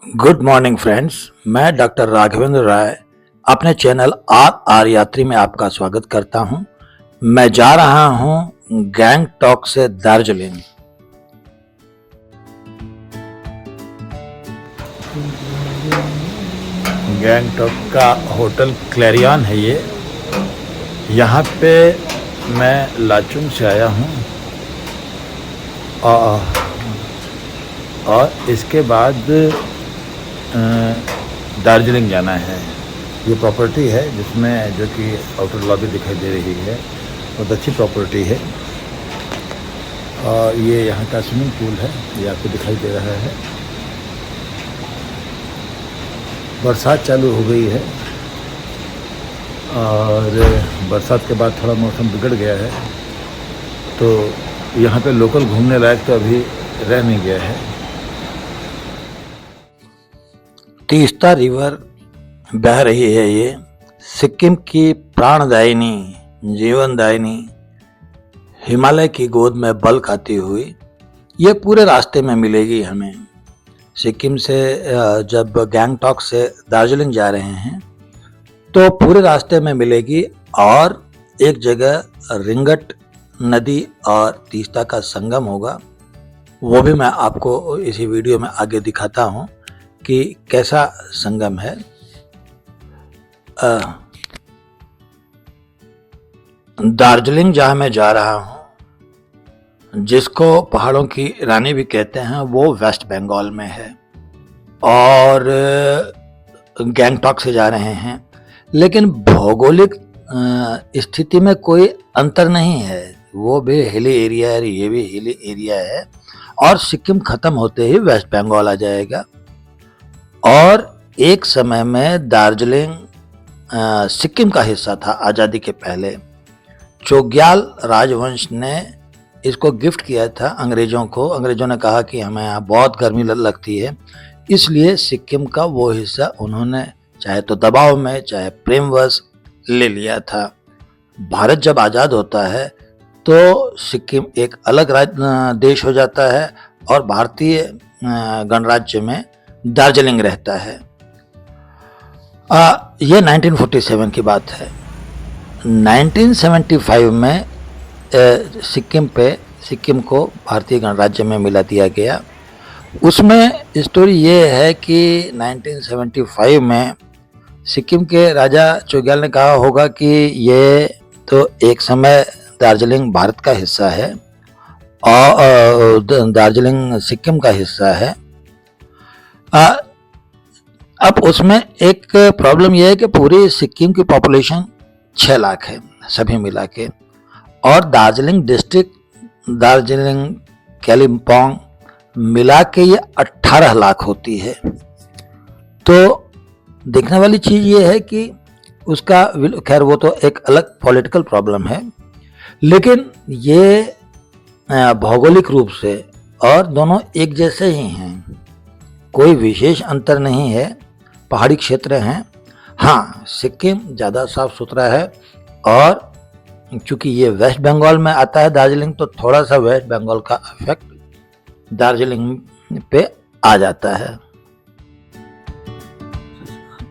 Good morning friends. मैं doctor Raghavendra राय अपने channel are यात्री में आपका स्वागत करता हूं। मैं जा रहा हूं गैंगटॉक से दार्जिलिंग। गैंगटॉक का होटल क्लेरियन है ये। यहाँ पे मैं लाचुंग से आया हूँ और इसके बाद दार्जिलिंग जाना है। ये प्रॉपर्टी है जिसमें जो कि आउटर लॉबी दिखाई दे रही है, बहुत अच्छी प्रॉपर्टी है। और ये यहाँ का स्विमिंग पूल है, ये आपको दिखाई दे रहा है। बरसात चालू हो गई है और बरसात के बाद थोड़ा मौसम बिगड़ गया है, तो यहाँ पे लोकल घूमने लायक तो अभी रह नहीं गया है। तीस्ता रिवर बह रही है। ये सिक्किम की प्राणदायिनी, जीवनदायिनी हिमालय की गोद में बल खाती हुई ये पूरे रास्ते में मिलेगी हमें। सिक्किम से जब गैंगटॉक से दार्जिलिंग जा रहे हैं तो पूरे रास्ते में मिलेगी। और एक जगह रिंगट नदी और तीस्ता का संगम होगा, वो भी मैं आपको इसी वीडियो में आगे दिखाता हूँ कि कैसा संगम है। दार्जिलिंग जहाँ मैं जा रहा हूँ, जिसको पहाड़ों की रानी भी कहते हैं, वो वेस्ट बंगाल में है। और गैंगटॉक से जा रहे हैं, लेकिन भौगोलिक स्थिति में कोई अंतर नहीं है। वो भी हिली एरिया है, ये भी हिली एरिया है। और सिक्किम खत्म होते ही वेस्ट बंगाल आ जाएगा। और एक समय में दार्जिलिंग सिक्किम का हिस्सा था आज़ादी के पहले। चोग्याल राजवंश ने इसको गिफ्ट किया था अंग्रेजों को। अंग्रेजों ने कहा कि हमें यहाँ बहुत गर्मी लगती है, इसलिए सिक्किम का वो हिस्सा उन्होंने चाहे तो दबाव में चाहे प्रेमवश ले लिया था। भारत जब आज़ाद होता है तो सिक्किम एक अलग देश हो जाता है और भारतीय गणराज्य में दार्जिलिंग रहता है। ये 1947 की बात है। 1975 में सिक्किम को भारतीय गणराज्य में मिला दिया गया। उसमें स्टोरी ये है कि 1975 में सिक्किम के राजा चोग्याल ने कहा होगा कि ये तो एक समय दार्जिलिंग भारत का हिस्सा है और दार्जिलिंग सिक्किम का हिस्सा है। अब उसमें एक प्रॉब्लम यह है कि पूरी सिक्किम की पॉपुलेशन 6 लाख है सभी मिला के, और दार्जिलिंग डिस्ट्रिक्ट, दार्जिलिंग, कालिम्पोंग मिला के ये 18 लाख होती है। तो देखने वाली चीज़ ये है कि उसका, खैर वो तो एक अलग पॉलिटिकल प्रॉब्लम है, लेकिन ये भौगोलिक रूप से और दोनों एक जैसे ही हैं, कोई विशेष अंतर नहीं है, पहाड़ी क्षेत्र हैं। हाँ, सिक्किम ज़्यादा साफ सुथरा है और चूंकि ये वेस्ट बंगाल में आता है दार्जिलिंग, तो थोड़ा सा वेस्ट बंगाल का इफेक्ट दार्जिलिंग पे आ जाता है।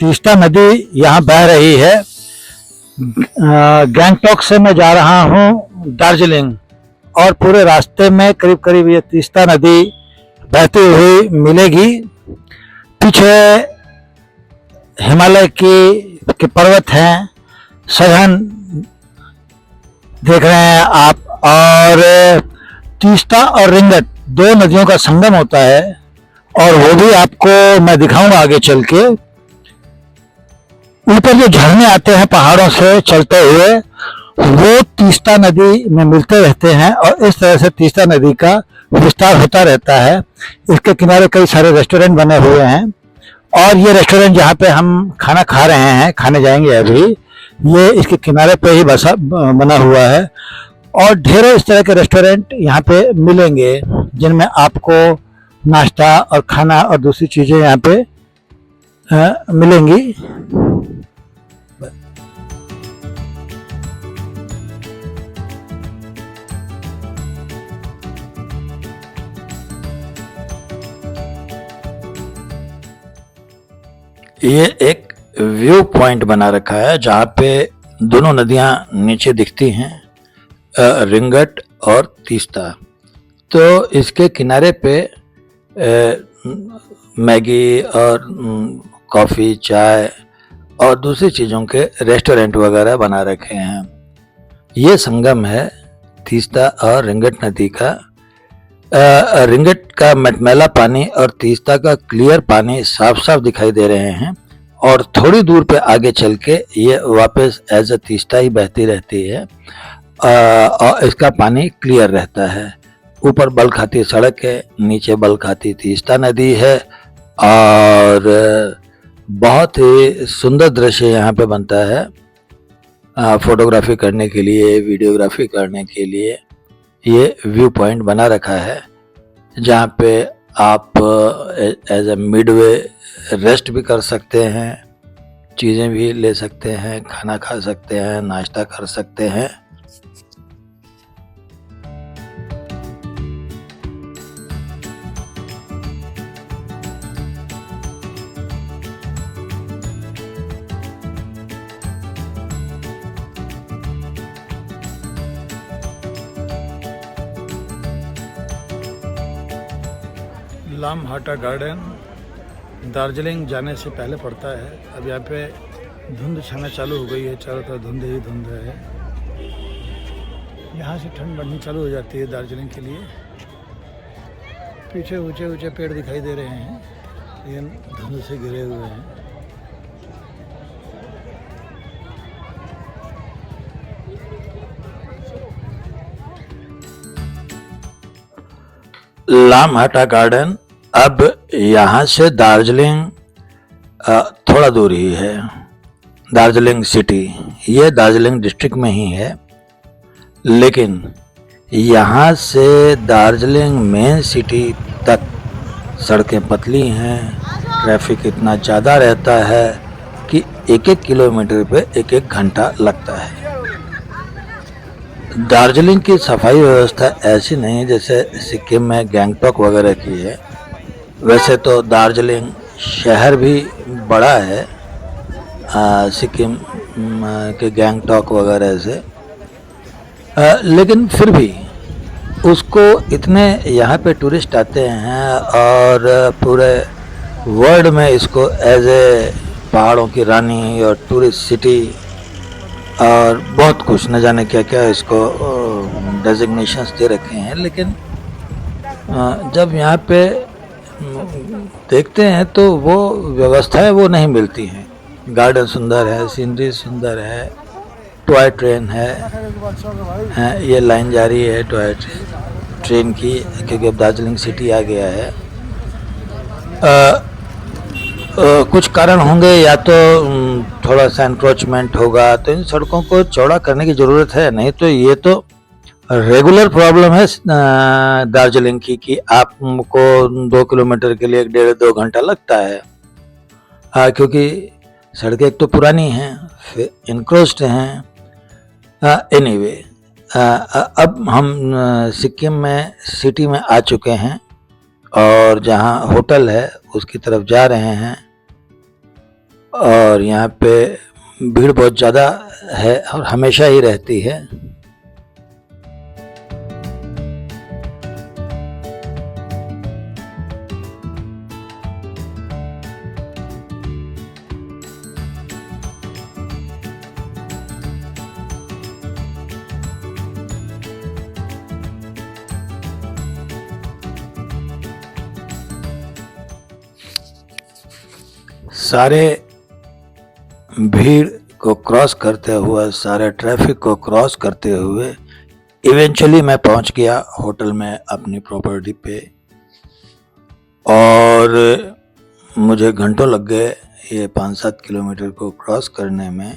तीस्ता नदी यहाँ बह रही है। गैंगटॉक से मैं जा रहा हूँ दार्जिलिंग, और पूरे रास्ते में करीब करीब ये तीस्ता नदी बहती हुई मिलेगी। पीछे हिमालय के पर्वत हैं, सघन देख रहे हैं आप। और तीस्ता और रिंगट 2 नदियों का संगम होता है, और वो भी आपको मैं दिखाऊंगा आगे चल के। ऊपर जो झरने आते हैं पहाड़ों से चलते हुए, वो तीस्ता नदी में मिलते रहते हैं, और इस तरह से तीस्ता नदी का विस्तार होता रहता है। इसके किनारे कई सारे रेस्टोरेंट बने हुए हैं, और ये रेस्टोरेंट जहाँ पे हम खाना खा रहे हैं, खाने जाएंगे अभी, ये इसके किनारे पे ही बना हुआ है। और ढेरों इस तरह के रेस्टोरेंट यहाँ पे मिलेंगे, जिनमें आपको नाश्ता और खाना और दूसरी चीज़ें यहाँ पे मिलेंगी। ये एक व्यू पॉइंट बना रखा है जहाँ पे दोनों नदियाँ नीचे दिखती हैं, रिंगट और तीस्ता। तो इसके किनारे पे मैगी और कॉफ़ी, चाय और दूसरी चीज़ों के रेस्टोरेंट वगैरह बना रखे हैं। ये संगम है तीस्ता और रिंगट नदी का। रिंगट का मटमैला पानी और तीस्ता का क्लियर पानी साफ साफ दिखाई दे रहे हैं, और थोड़ी दूर पे आगे चल के ये वापस एज अ तीस्ता ही बहती रहती है, और इसका पानी क्लियर रहता है। ऊपर बल खाती सड़क है, नीचे बल खाती तीस्ता नदी है, और बहुत ही सुंदर दृश्य यहाँ पे बनता है फोटोग्राफी करने के लिए, वीडियोग्राफी करने के लिए। ये व्यू पॉइंट बना रखा है जहाँ पे आप एज अ मिडवे रेस्ट भी कर सकते हैं, चीज़ें भी ले सकते हैं, खाना खा सकते हैं, नाश्ता कर सकते हैं। लामहाटा गार्डन दार्जिलिंग जाने से पहले पड़ता है। अब यहाँ पे धुंध छाना चालू हो गई है, चारों तरफ धुंध ही धुंध है। यहाँ से ठंड बढ़नी चालू हो जाती है दार्जिलिंग के लिए। पीछे ऊंचे ऊंचे पेड़ दिखाई दे रहे हैं, लेकिन धुंध से घिरे हुए हैं। लामहाटा गार्डन अब यहाँ से दार्जिलिंग थोड़ा दूर ही है। दार्जिलिंग सिटी ये दार्जिलिंग डिस्ट्रिक्ट में ही है, लेकिन यहाँ से दार्जिलिंग मेन सिटी तक सड़कें पतली हैं, ट्रैफिक इतना ज़्यादा रहता है कि एक एक किलोमीटर पे एक एक घंटा लगता है। दार्जिलिंग की सफाई व्यवस्था ऐसी नहीं जैसे सिक्किम में गैंगटॉक वगैरह की है। वैसे तो दार्जिलिंग शहर भी बड़ा है सिक्किम के गैंगटॉक वगैरह से, लेकिन फिर भी उसको इतने यहाँ पे टूरिस्ट आते हैं, और पूरे वर्ल्ड में इसको एज ए पहाड़ों की रानी और टूरिस्ट सिटी और बहुत कुछ न जाने क्या क्या इसको डेजिग्नेशंस दे रखे हैं। लेकिन जब यहाँ पे देखते हैं तो वो व्यवस्थाएं वो नहीं मिलती हैं। गार्डन सुंदर है, सीनरी सुंदर है, टॉय ट्रेन है, ये लाइन जा रही है टॉय ट्रेन की, क्योंकि अब दार्जिलिंग सिटी आ गया है। कुछ कारण होंगे, या तो थोड़ा सा एनक्रोचमेंट होगा, तो इन सड़कों को चौड़ा करने की ज़रूरत है। नहीं तो ये तो रेगुलर प्रॉब्लम है दार्जिलिंग की, कि आपको 2 किलोमीटर के लिए 1.5-2 घंटा लगता है, क्योंकि सड़कें एक तो पुरानी हैं, फिर इनक्रोच्ड हैं। एनीवे, अब हम सिक्किम में सिटी में आ चुके हैं, और जहाँ होटल है उसकी तरफ जा रहे हैं, और यहाँ पे भीड़ बहुत ज़्यादा है और हमेशा ही रहती है। सारे भीड़ को क्रॉस करते हुए, सारे ट्रैफिक को क्रॉस करते हुए इवेंचुअली मैं पहुंच गया होटल में अपनी प्रॉपर्टी पे, और मुझे घंटों लग गए ये 5-7 किलोमीटर को क्रॉस करने में।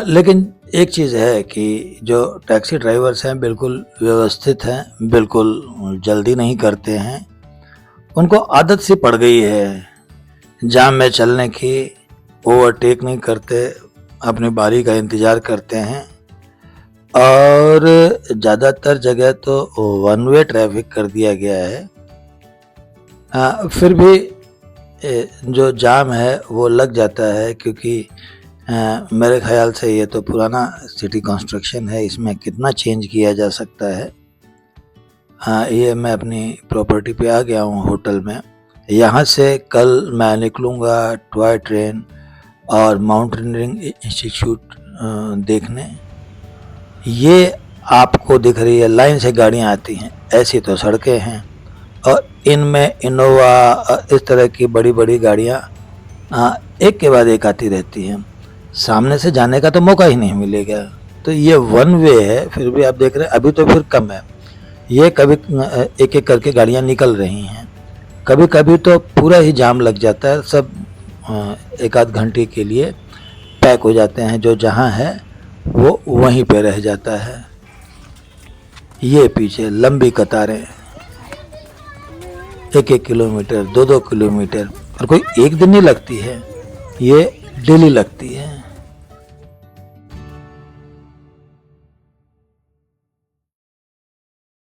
लेकिन एक चीज़ है कि जो टैक्सी ड्राइवर्स हैं बिल्कुल व्यवस्थित हैं, बिल्कुल जल्दी नहीं करते हैं। उनको आदत सी पड़ गई है जाम में चलने की, ओवरटेक नहीं करते, अपनी बारी का इंतज़ार करते हैं, और ज़्यादातर जगह तो वन वे ट्रैफिक कर दिया गया है। फिर भी जो जाम है वो लग जाता है, क्योंकि मेरे ख्याल से ये तो पुराना सिटी कंस्ट्रक्शन है, इसमें कितना चेंज किया जा सकता है। ये मैं अपनी प्रॉपर्टी पे आ गया हूँ होटल में। यहाँ से कल मैं निकलूँगा टॉय ट्रेन और माउंटेनियरिंग इंस्टीट्यूट देखने। ये आपको दिख रही है लाइन से गाड़ियाँ आती हैं, ऐसी तो सड़कें हैं और इनमें इनोवा इस तरह की बड़ी बड़ी गाड़ियाँ एक के बाद एक आती रहती हैं। सामने से जाने का तो मौका ही नहीं मिलेगा। तो ये वन वे है, फिर भी आप देख रहे हैं अभी तो फिर कम है। ये कभी एक एक करके गाड़ियाँ निकल रही हैं, कभी कभी तो पूरा ही जाम लग जाता है। सब एक आध घंटे के लिए पैक हो जाते हैं, जो जहाँ है वो वहीं पे रह जाता है। ये पीछे लंबी कतारें 1-1 किलोमीटर 2-2 किलोमीटर, और कोई एक दिन नहीं लगती है, ये डेली लगती है।